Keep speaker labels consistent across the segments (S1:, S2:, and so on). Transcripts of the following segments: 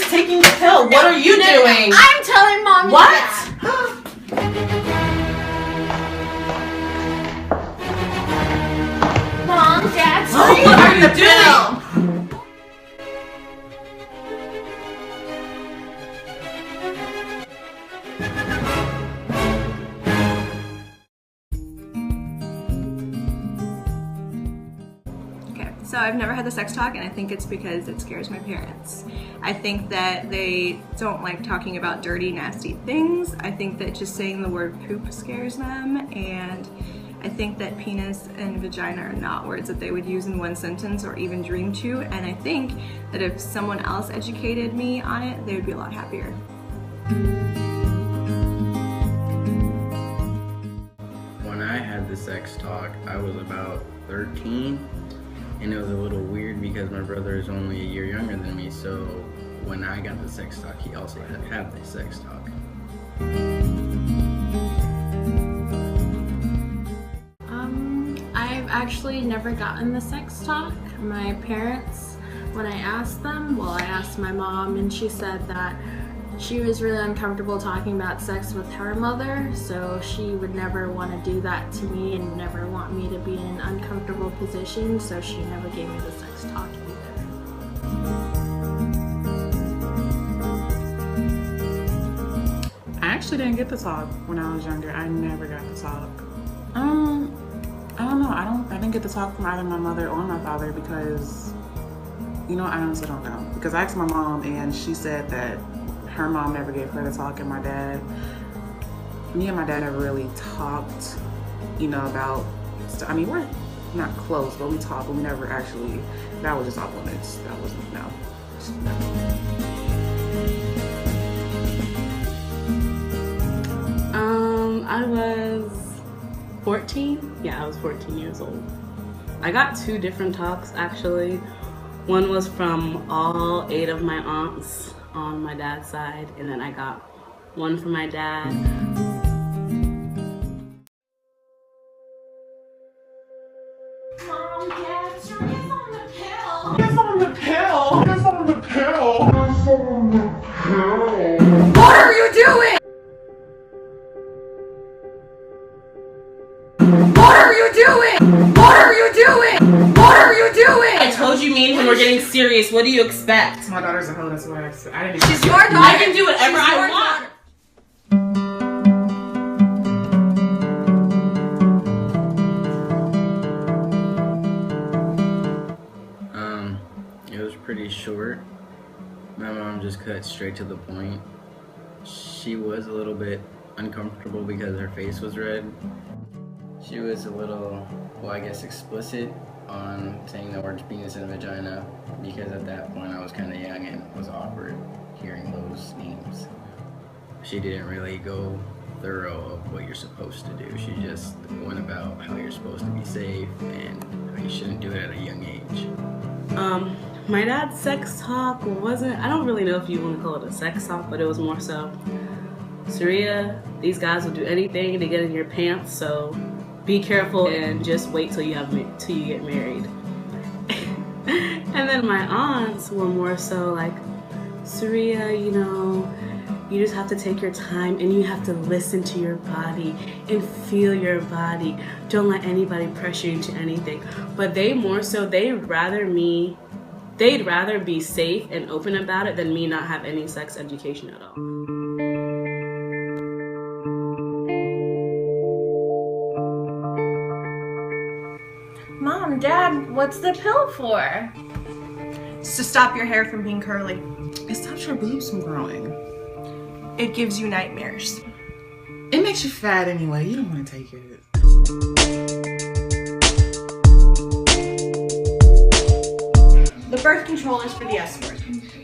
S1: taking the pill. What are you doing?
S2: I'm telling Mom.
S1: What?
S2: Mom, Dad,
S1: What are you doing?
S3: So I've never had the sex talk, and I think it's because it scares my parents. I think that they don't like talking about dirty, nasty things. I think that just saying the word poop scares them, and I think that penis and vagina are not words that they would use in one sentence or even dream to, and I think that if someone else educated me on it, they would be a lot happier.
S4: When I had the sex talk, I was about 13. And it was a little weird because my brother is only a year younger than me, so when I got the sex talk, he also had to have the sex talk.
S2: I've actually never gotten the sex talk. My parents, when I asked them, well, I asked my mom, and she said that she was really uncomfortable talking about sex with her mother, so she would never want to do that to me and never want me to be in an uncomfortable position, so she never gave me the sex talk either.
S5: I actually didn't get the talk when I was younger. I never got the talk. I don't know. I didn't get the talk from either my mother or my father because, I honestly don't know. Because I asked my mom and she said that her mom never gave her the talk, and me and my dad never really talked, about, we're not close, but we talked, but we never actually, that was just off limits. That wasn't, no.
S6: I was 14. Yeah, I was 14 years old. I got 2 different talks, actually. One was from all 8 of my aunts on my dad's side, and then I got one from my dad.
S2: Mom, Dad, Suria's on the pill.
S1: He's on the pill. He's on the pill.
S3: What are you doing? What are you doing? What are you doing? What are you doing?
S1: I told you me and him were getting serious. What do you expect?
S5: My daughter's a hoe, that's what I didn't even.
S3: She's your daughter.
S1: I can do whatever I want.
S4: It was pretty short. My mom just cut straight to the point. She was a little bit uncomfortable because her face was red. She was a little, explicit on saying the words penis and vagina because at that point I was kind of young and it was awkward hearing those names. She didn't really go thorough of what you're supposed to do. She just went about how you're supposed to be safe and how you shouldn't do it at a young age.
S6: My dad's sex talk wasn't, I don't really know if you want to call it a sex talk, but it was more so, Suria, these guys will do anything to get in your pants, so be careful and just wait till you get married. And then my aunts were more so like, Suria, you just have to take your time and you have to listen to your body and feel your body. Don't let anybody pressure you into anything. But they'd rather be safe and open about it than me not have any sex education at all.
S3: Mom, Dad, what's the pill for? It's to stop your hair from being curly.
S5: It stops your boobs from growing.
S3: It gives you nightmares.
S5: It makes you fat anyway. You don't want to take it.
S3: The birth control is for the S word.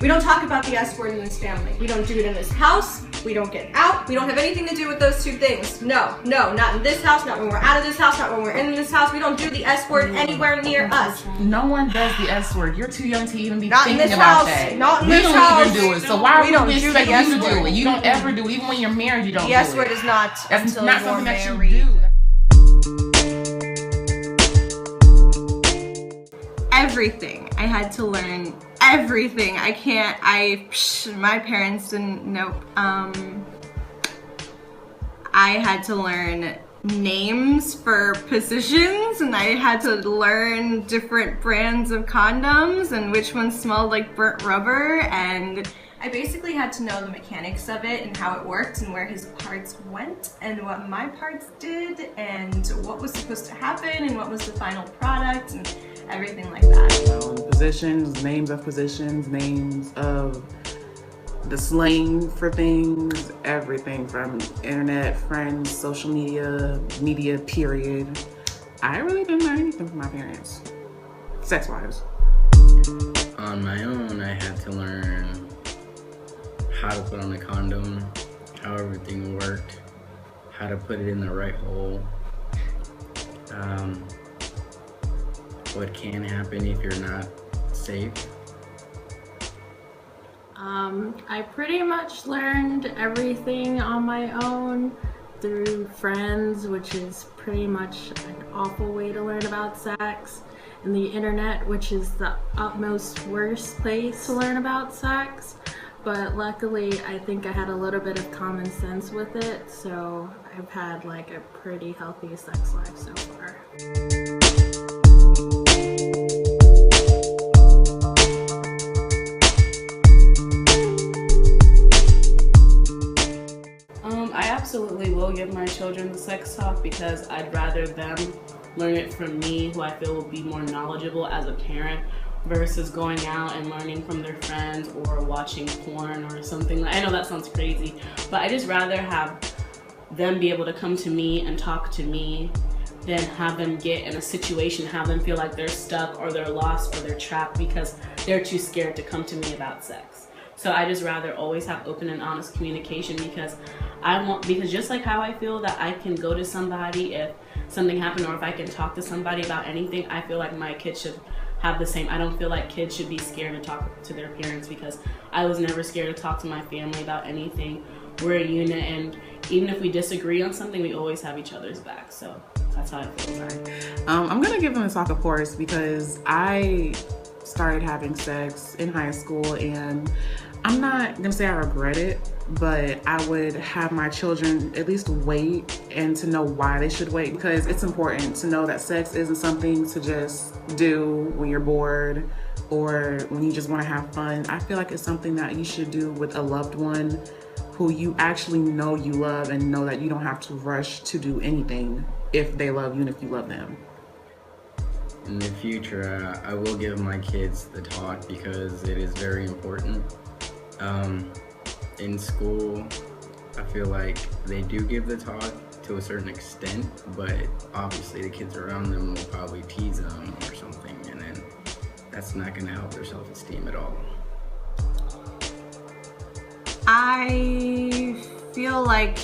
S3: We don't talk about the S word in this family. We don't do it in this house. We don't get out. We don't have anything to do with those 2 things. No, not in this house, not when we're out of this house, not when we're in this house. We don't do the S word anywhere near us.
S5: No one does the S word. You're too young to even be
S3: Not in
S5: thinking
S3: this
S5: about
S3: house.
S5: that.
S3: Not in
S5: we
S3: this
S5: don't
S3: house.
S5: even do it. So why
S3: We
S5: are
S3: don't
S5: we
S3: do
S5: expect
S3: the
S5: you
S3: S
S5: to do
S3: word.
S5: it? You don't ever do it. Even when you're married, you don't
S3: The
S5: do it.
S3: S word is not
S5: That's
S3: until
S5: not
S3: you're
S5: something that
S3: married.
S5: you do.
S3: Everything. I had to learn everything. My parents didn't, nope. I had to learn names for positions, and I had to learn different brands of condoms and which ones smelled like burnt rubber, and I basically had to know the mechanics of it and how it worked and where his parts went and what my parts did and what was supposed to happen and what was the final product and everything like that.
S5: Positions, names of the slang for things, everything from internet, friends, social media, period. I really didn't learn anything from my parents, sex-wise.
S4: On my own, I had to learn how to put on a condom, how everything worked, how to put it in the right hole, what can happen if you're not safe.
S2: I pretty much learned everything on my own through friends, which is pretty much an awful way to learn about sex, and the internet, which is the utmost worst place to learn about sex. But luckily, I think I had a little bit of common sense with it, so I've had like a pretty healthy sex life so far.
S6: I absolutely will give my children the sex talk because I'd rather them learn it from me, who I feel will be more knowledgeable as a parent, versus going out and learning from their friends or watching porn or something. I know that sounds crazy, but I just rather have them be able to come to me and talk to me than have them get in a situation, have them feel like they're stuck or they're lost or they're trapped because they're too scared to come to me about sex. So I just rather always have open and honest communication because just like how I feel that I can go to somebody if something happened or if I can talk to somebody about anything, I feel like my kids should have the same. I don't feel like kids should be scared to talk to their parents because I was never scared to talk to my family about anything. We're a unit, and even if we disagree on something, we always have each other's back. So that's how I feel.
S5: I'm gonna give them a talk, of course, because I started having sex in high school, and I'm not gonna say I regret it, but I would have my children at least wait and to know why they should wait, because it's important to know that sex isn't something to just do when you're bored or when you just want to have fun. I feel like it's something that you should do with a loved one who you actually know you love and know that you don't have to rush to do anything if they love you and if you love them.
S4: In the future, I will give my kids the talk because it is very important. In school, I feel like they do give the talk to a certain extent, but obviously the kids around them will probably tease them or something, and then that's not going to help their self-esteem at all.
S3: I feel like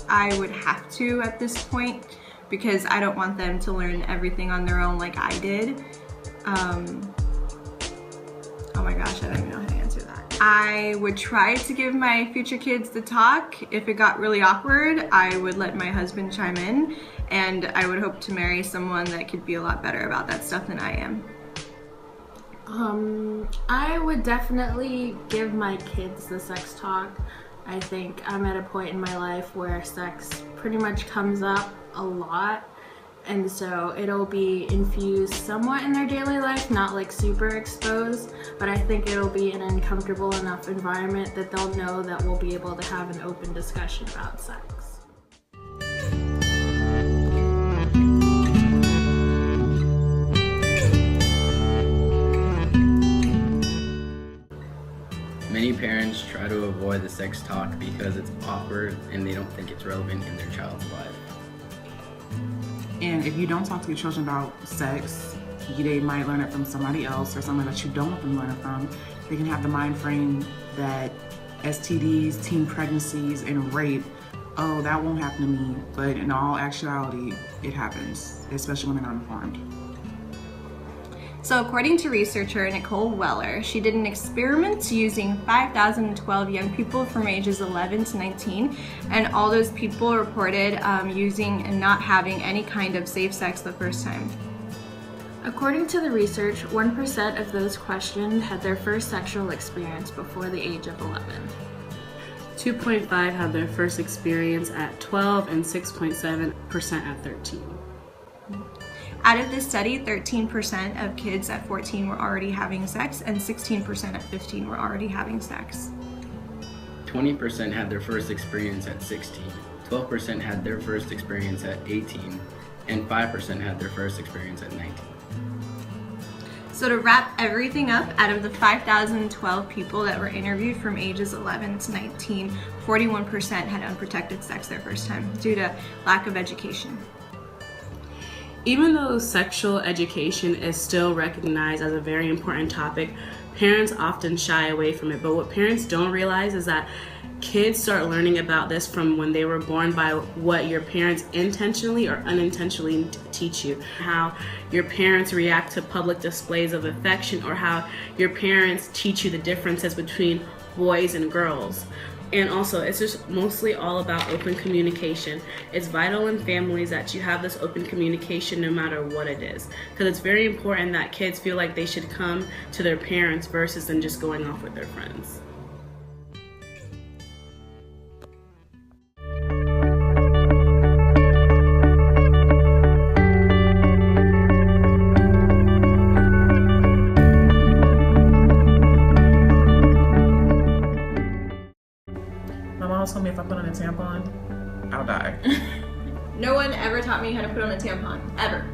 S3: I would have to at this point because I don't want them to learn everything on their own like I did. Oh my gosh, I don't even know how to answer that. I would try to give my future kids the talk. If it got really awkward, I would let my husband chime in, and I would hope to marry someone that could be a lot better about that stuff than I am.
S2: I would definitely give my kids the sex talk. I think I'm at a point in my life where sex pretty much comes up a lot, and so it'll be infused somewhat in their daily life, not like super exposed, but I think it'll be an uncomfortable enough environment that they'll know that we'll be able to have an open discussion about sex.
S4: Many parents try to avoid the sex talk because it's awkward and they don't think it's relevant in their child's life.
S5: And if you don't talk to your children about sex, they might learn it from somebody else or someone that you don't want them to learn it from. They can have the mind frame that STDs, teen pregnancies, and rape, oh, that won't happen to me. But in all actuality, it happens, especially when they're not informed.
S3: So according to researcher Nicole Weller, she did an experiment using 5,012 young people from ages 11 to 19, and all those people reported using and not having any kind of safe sex the first time.
S2: According to the research, 1% of those questioned had their first sexual experience before the age of 11.
S6: 2.5 had their first experience at 12 and 6.7% at 13.
S3: Out of this study, 13% of kids at 14 were already having sex, and 16% at 15 were already having sex.
S4: 20% had their first experience at 16, 12% had their first experience at 18, and 5% had their first experience at 19.
S3: So to wrap everything up, out of the 5,012 people that were interviewed from ages 11 to 19, 41% had unprotected sex their first time due to lack of education.
S6: Even though sexual education is still recognized as a very important topic, parents often shy away from it. But what parents don't realize is that kids start learning about this from when they were born by what your parents intentionally or unintentionally teach you. How your parents react to public displays of affection, or how your parents teach you the differences between boys and girls. And also, it's just mostly all about open communication. It's vital in families that you have this open communication no matter what it is. Because it's very important that kids feel like they should come to their parents versus them just going off with their friends.
S5: My mom told me if I put on a tampon, I'll die.
S3: No one ever taught me how to put on a tampon. Ever.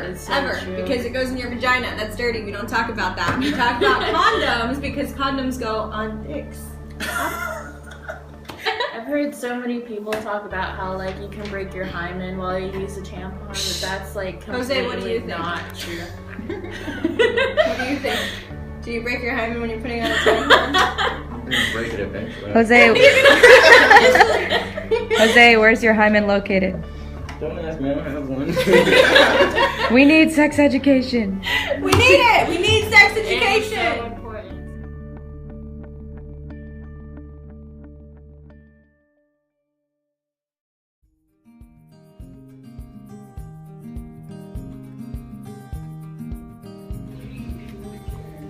S2: Is so true.
S3: Because it goes in your vagina. That's dirty. We don't talk about that. We talk about condoms because condoms go on dicks.
S2: I've heard so many people talk about how like you can break your hymen while you use a tampon, but that's like completely
S3: Jose, what do you think?
S2: not true.
S3: What do you think? Do you break your hymen when you're putting on a tampon?
S4: Break it eventually.
S7: Jose, where's your hymen located?
S4: Don't ask me, I don't have one.
S7: We need sex education.
S3: We need it! We need sex
S2: It's so
S3: education!
S2: important.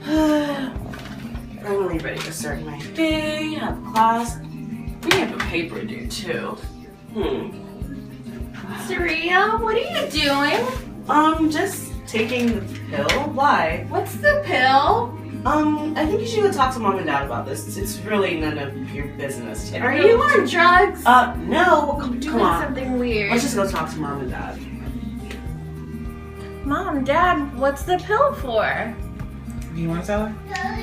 S1: I'm really ready to start my day, have class. We have a paper due too.
S2: Surya, what are you doing?
S1: Just taking the pill. Why?
S2: What's the pill?
S1: I think you should go talk to mom and dad about this. It's really none of your business.
S2: Are you on drugs?
S1: No. Come
S2: Doing
S1: on.
S2: something weird.
S1: Let's just go talk to mom and dad.
S2: Mom, Dad, what's the pill for?
S5: Do you want to tell her?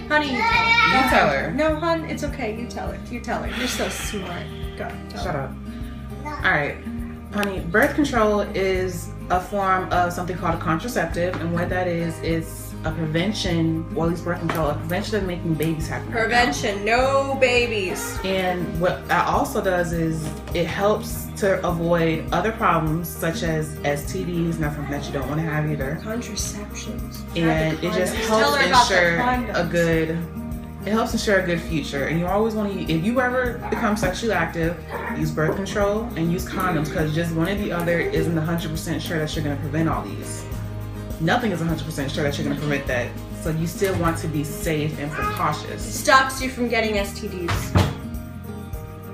S3: Honey, you tell her.
S5: You tell her.
S3: No, hon, it's okay. You tell her. You tell her. You're so smart. Go. Tell
S5: Shut
S3: her.
S5: up. All right, honey. Birth control is a form of something called a contraceptive, and what that is a prevention, well, at least birth control, a prevention of making babies happen.
S3: Prevention. No babies.
S5: And what that also does is it helps to avoid other problems such as STDs, nothing that you don't want to have either.
S3: Contraceptions.
S5: And it just
S3: Tell
S5: helps
S3: her about the
S5: ensure
S3: condoms.
S5: it helps ensure a good future. And you always want to, if you ever become sexually active, use birth control and use condoms, because just one or the other isn't 100% sure that you're going to prevent all these. Nothing is 100% sure that you're going to prevent that. So you still want to be safe and precautious.
S3: Stops you from getting STDs.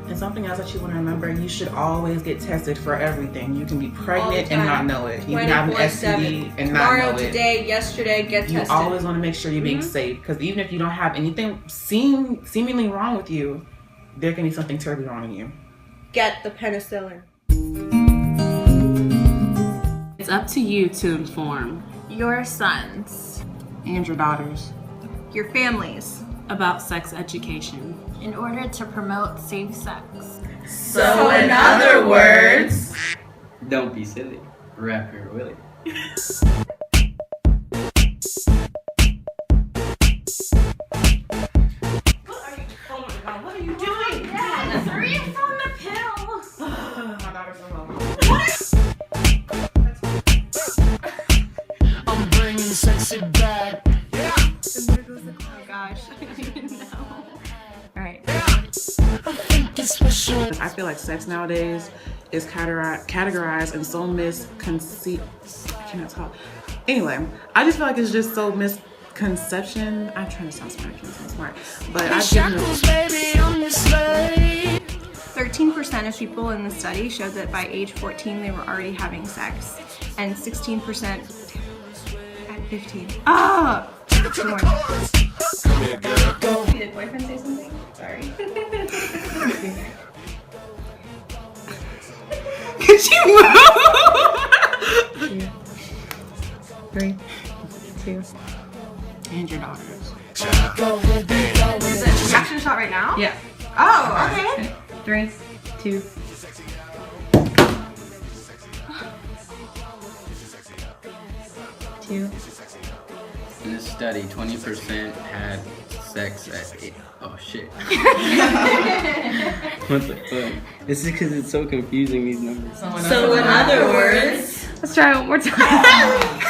S5: And something else that you want to remember, you should always get tested for everything. You can be pregnant and not
S3: time.
S5: know it. You can have an
S3: 24/7.
S5: STD and not
S3: Tomorrow,
S5: know it.
S3: today, yesterday, get
S5: You
S3: tested.
S5: always want to make sure you're being safe, because even if you don't have anything seemingly wrong with you, there can be something terribly wrong in you.
S3: Get the penicillin.
S6: It's up to you to inform
S2: Your sons.
S5: And your daughters.
S3: Your families.
S6: about sex education.
S2: In order to promote safe sex.
S1: So in other words,
S4: Don't be silly. Wrap your willy.
S1: what are you doing?
S2: Dad, hurry up on the pill.
S5: My daughter's alone.
S8: I'm bringing sexy back.
S3: Oh gosh, I don't even know.
S7: Alright.
S8: It's special.
S5: I feel like sex nowadays is categorized and so misconceived. I cannot talk. Anyway, I just feel like it's just so misconception. I'm trying to sound smart. I can't sound smart. But I
S8: Shackles, baby, I'm your slave.
S3: 13% of people in the study showed that by age 14 they were already having sex, and 16% at 15. Ah! Two more. Did boyfriend say something? Sorry. Could you move?
S7: 3, 2.
S5: and your daughters.
S3: Is it action shot right now?
S6: Yeah.
S3: Oh, okay.
S7: 3, 2.
S4: In this study, 20% had sex at 8. Oh shit. What the fuck? This is because it's so confusing, these numbers.
S6: So in other words,
S7: Let's try it one more time.